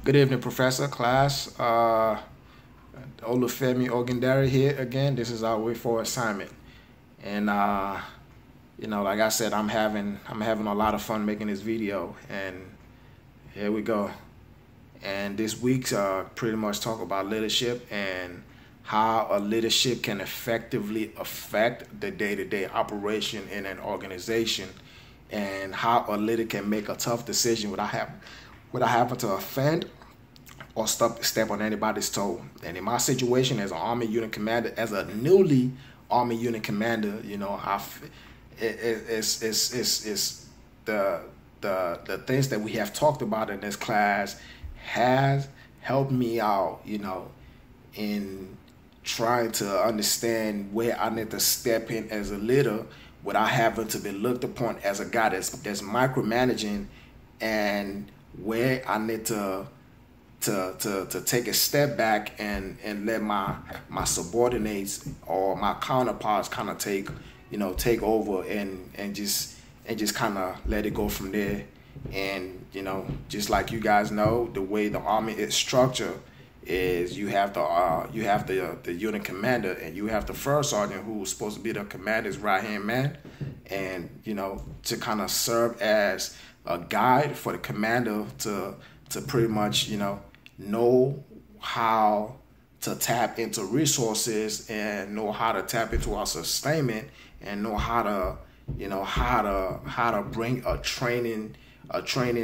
Good evening, Professor, class. Olufemi Ogundere here again. This is our way for assignment, and like I said, I'm having a lot of fun making this video, and here we go. And this week's pretty much talk about leadership and how a leadership can effectively affect the day-to-day operation in an organization, and how a leader can make a tough decision without having to offend or step on anybody's toe. And in my situation as an Army unit commander, as a newly Army unit commander, it's the things that we have talked about in this class has helped me out, in trying to understand where I need to step in as a leader without having to be looked upon as a guy that's micromanaging, and where I need to take a step back and let my subordinates or my counterparts kind of take over and just kind of let it go from there. And just like you guys know, the way the Army is structured is you have the unit commander, and you have the first sergeant, who's supposed to be the commander's right hand man, and to kind of serve as a guide for the commander to pretty much know how to tap into resources, and know how to tap into our sustainment, and know how to bring a training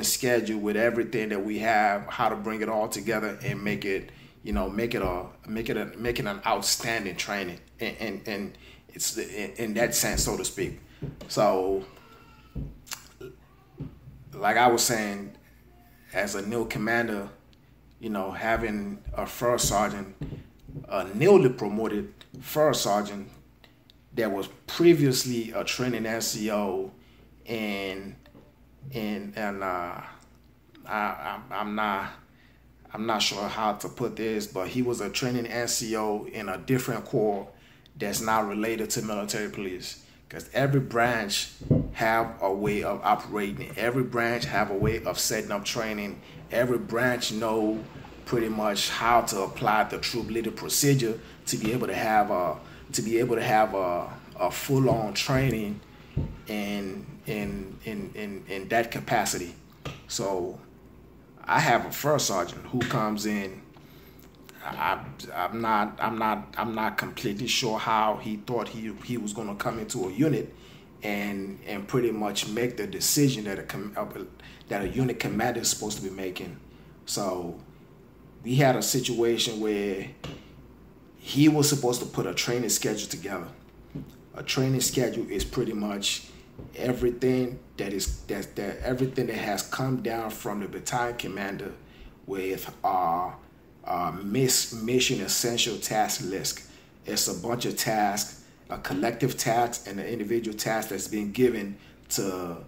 schedule with everything that we have, how to bring it all together and make it an outstanding training, and it's in that sense, so to speak. So like I was saying, as a new commander, having a first sergeant, a newly promoted first sergeant that was previously a training NCO, and I'm not sure how to put this, but he was a training NCO in a different corps that's not related to military police. Because every branch have a way of operating. Every branch have a way of setting up training. Every branch know pretty much how to apply the troop leader procedure to be able to have a full-on training in that capacity. So I have a first sergeant who comes in. I'm not completely sure how he thought he was going to come into a unit and pretty much make the decision that a unit commander is supposed to be making. So we had a situation where he was supposed to put a training schedule together. A training schedule is pretty much everything everything that has come down from the battalion commander with our mission essential task list. It's a bunch of tasks, a collective task and an individual task that's been given to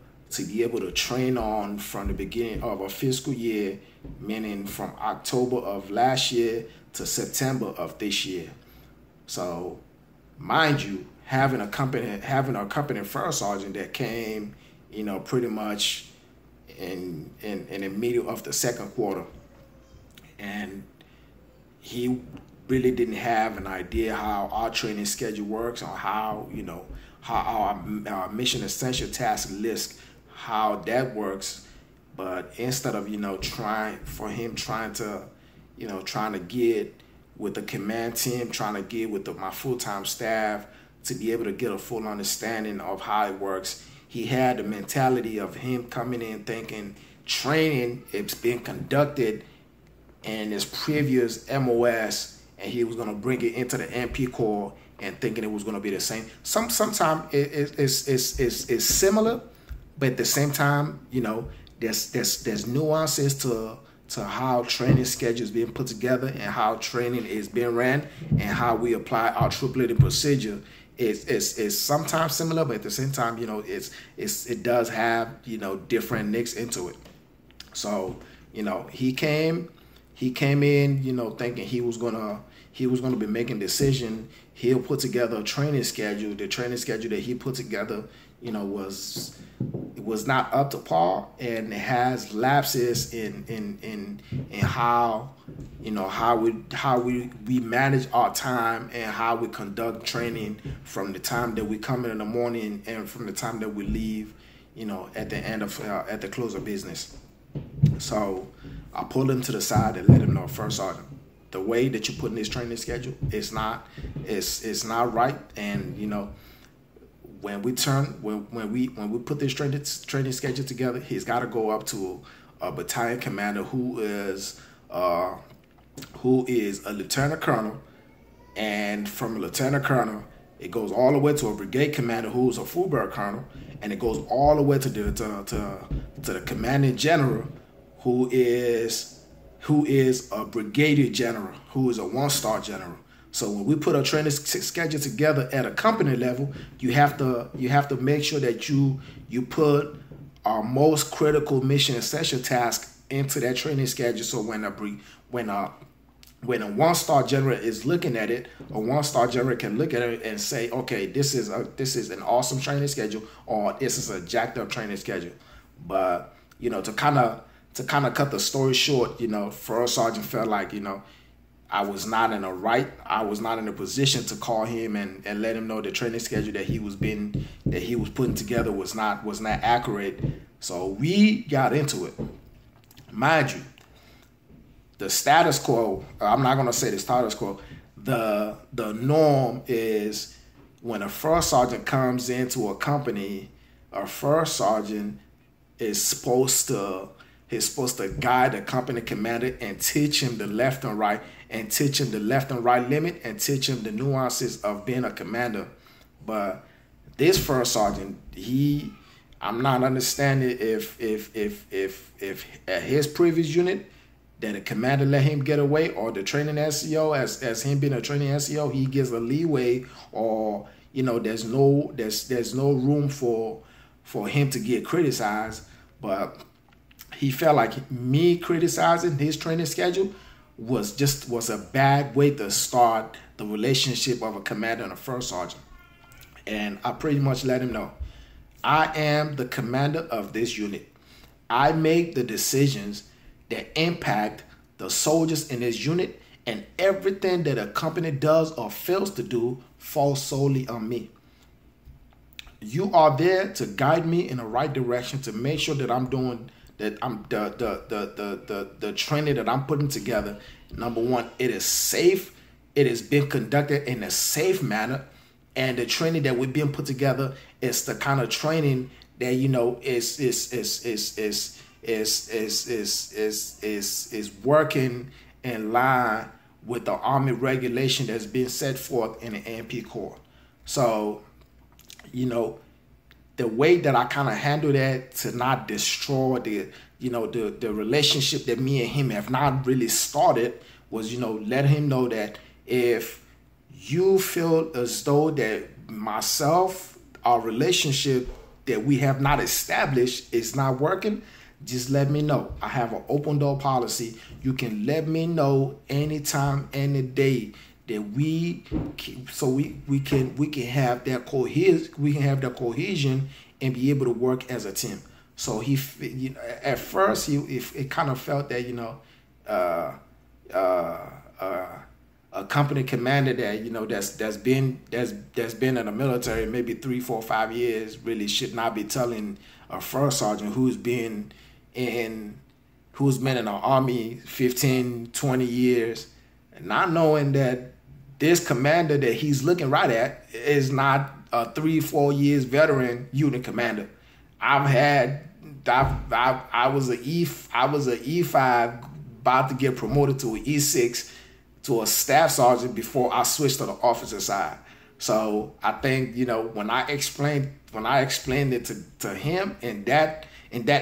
be able to train on from the beginning of a fiscal year, meaning from October of last year to September of this year. So mind you, having a company first sergeant that came, pretty much in the middle of the second quarter, and he really didn't have an idea how our training schedule works, or how our mission essential task list, how that works. But instead of trying to get with the command team, trying to get with my full-time staff to be able to get a full understanding of how it works, he had the mentality of him coming in thinking training it's been conducted in his previous MOS, and he was going to bring it into the MP Corps and thinking it was going to be the same. Sometimes it's similar, but at the same time, there's nuances to how training schedules being put together, and how training is being ran, and how we apply our troop leading procedure. Is sometimes similar, but at the same time, it does have different nicks into it. So he came in thinking he was gonna be making decision. He'll put together a training schedule. The training schedule that he put together was was not up to par, and it has lapses in how, you know, how we manage our time and how we conduct training from the time that we come in the morning and from the time that we leave, you know, at the end of at the close of business. So I pulled him to the side and let him know, First Sergeant, the way that you put in this training schedule, it's not right. And you know, when we put this training schedule together, he's got to go up to a battalion commander who is a lieutenant colonel, and from a lieutenant colonel, it goes all the way to a brigade commander who's a full bird colonel, and it goes all the way to the commanding general, who is a brigadier general, who is a 1-star general. So when we put a training schedule together at a company level, you have to make sure that you put our most critical mission essential task into that training schedule. So when a 1-star general is looking at it, a 1-star general can look at it and say, okay, this is an awesome training schedule, or this is a jacked up training schedule. But you know, to kind of cut the story short, you know, First Sergeant felt like, you know, I was not in a position to call him and let him know the training schedule that he was putting together was not accurate. So we got into it. Mind you, the status quo, I'm not gonna say the status quo, the norm is when a First Sergeant comes into a company, a First Sergeant is supposed to guide the company commander and teach him the left and right, and teach him the left and right limit, and teach him the nuances of being a commander. But this First Sergeant, I'm not understanding if at his previous unit that the commander let him get away, or the training SEO, as him being a training SEO, he gives a leeway, or you know, there's no room for him to get criticized. But he felt like me criticizing his training schedule was a bad way to start the relationship of a commander and a First Sergeant. And I pretty much let him know, I am the commander of this unit. I make the decisions that impact the soldiers in this unit, and everything that a company does or fails to do falls solely on me. You are there to guide me in the right direction, to make sure that I'm doing that. I'm the training that I'm putting together. Number one, it is safe. It has been conducted in a safe manner, and the training that we've been put together is the kind of training that, you know, is working in line with the Army regulation that's been set forth in the AMP Corps. So, you know, the way that I kind of handle that to not destroy the relationship that me and him have not really started was, you know, let him know that if you feel as though that myself, our relationship that we have not established is not working, just let me know. I have an open door policy. You can let me know anytime, any day, that we can have that cohesion and be able to work as a team. So he, you know, at first it kind of felt that, you know, a company commander that, you know, that's been in the military maybe 3, 4, 5 years really should not be telling a First Sergeant who's been in the Army 15, 20 years, and not knowing that this commander that he's looking right at is not a 3, 4 years veteran unit commander. I was a E5, about to get promoted to an E6 to a staff sergeant before I switched to the officer side. So I think, you know, when I explained it to him in that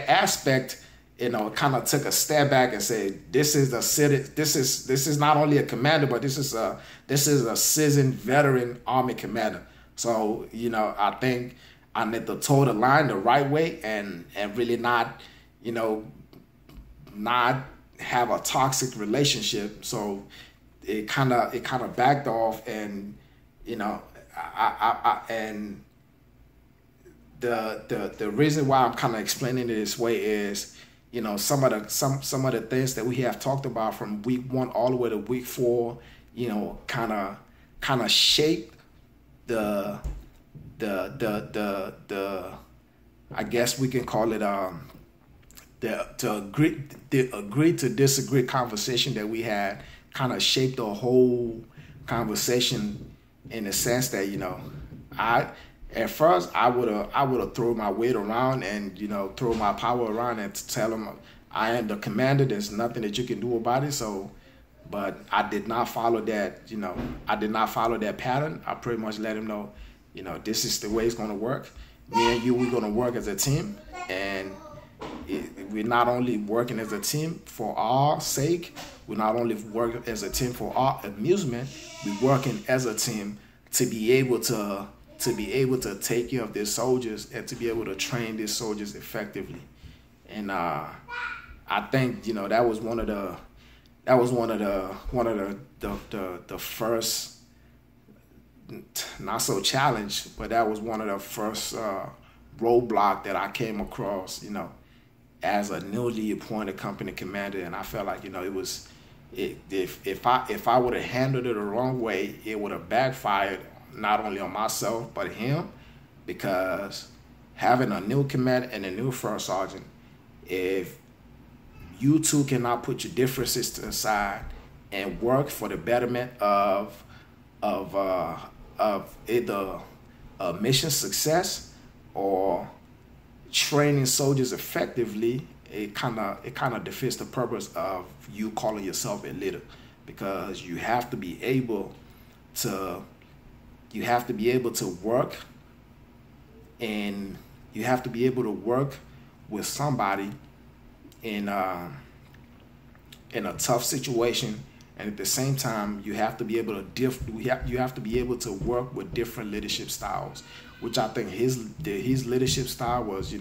aspect, you know, kind of took a step back and said, this is not only a commander, but this is a seasoned veteran Army commander. So, you know, I think I need to toe the line the right way and really not, you know, not have a toxic relationship. So it kind of backed off, and, you know, and the reason why I'm kind of explaining it this way is, some of the things that we have talked about from week 1 all the way to week 4, kind of shaped the I guess we can call it the agree to disagree conversation that we had, kind of shaped the whole conversation, in the sense that, at first I would have thrown my weight around and, throw my power around and tell him I am the commander. There's nothing that you can do about it. So, but I did not follow that. I did not follow that pattern. I pretty much let him know, this is the way it's going to work. Me and you, we're going to work as a team, and we're not only working as a team for our sake. We're not only working as a team for our amusement. We're working as a team to be able to take care of these soldiers and to be able to train these soldiers effectively. And I think that was one of the first, not so challenge, but that was one of the first roadblock that I came across, as a newly appointed company commander. And I felt like, if I would have handled it the wrong way, it would have backfired not only on myself but him, because having a new commander and a new first sergeant, if you two cannot put your differences to the side and work for the betterment of either mission success or training soldiers effectively, it kind of defeats the purpose of you calling yourself a leader, because you have to be able to work, and you have to be able to work with somebody in a tough situation, and at the same time you have to be able to work with different leadership styles, which I think his leadership style was,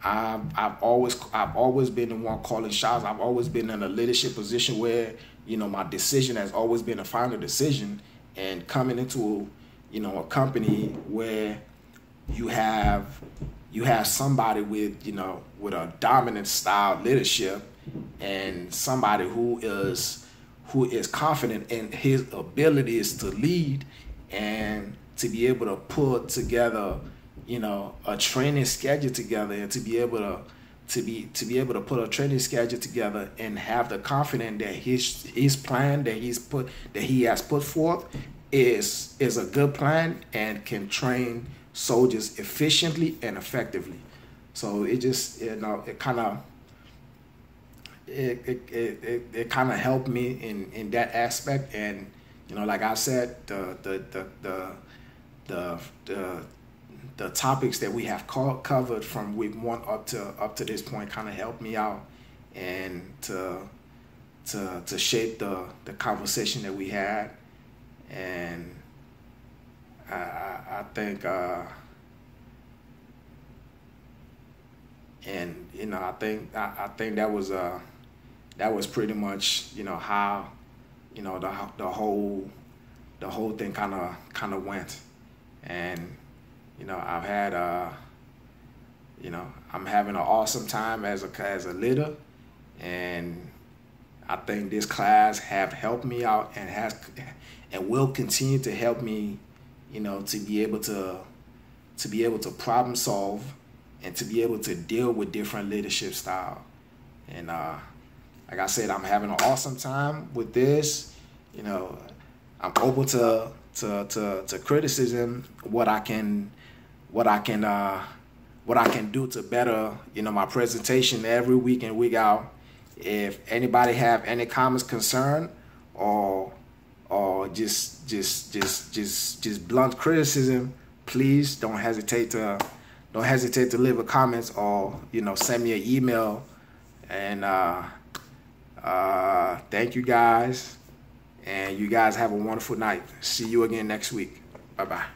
I've always been the one calling shots. I've always been in a leadership position where, my decision has always been a final decision. And coming into, a company where you have somebody with a dominant style leadership, and somebody who is confident in his abilities to lead and to be able to put together, a training schedule together, and to be able to put a training schedule together and have the confidence that his plan that he has put forth is a good plan and can train soldiers efficiently and effectively. So it just, it kind of helped me in that aspect. And like I said, the topics that we have covered from week 1 up to this point kind of helped me out, and to shape the conversation that we had. And I think I think that was pretty much how the whole thing kind of went. And I've had I'm having an awesome time as a leader, and I think this class have helped me out and will continue to help me, to be able to problem solve and to be able to deal with different leadership style. And like I said, I'm having an awesome time with this. I'm open to criticism, what I can do to better, my presentation every week and week out. If anybody have any comments, concern, or just blunt criticism, please don't hesitate to leave a comments, or send me an email. And thank you guys, and you guys have a wonderful night. See you again next week. Bye bye.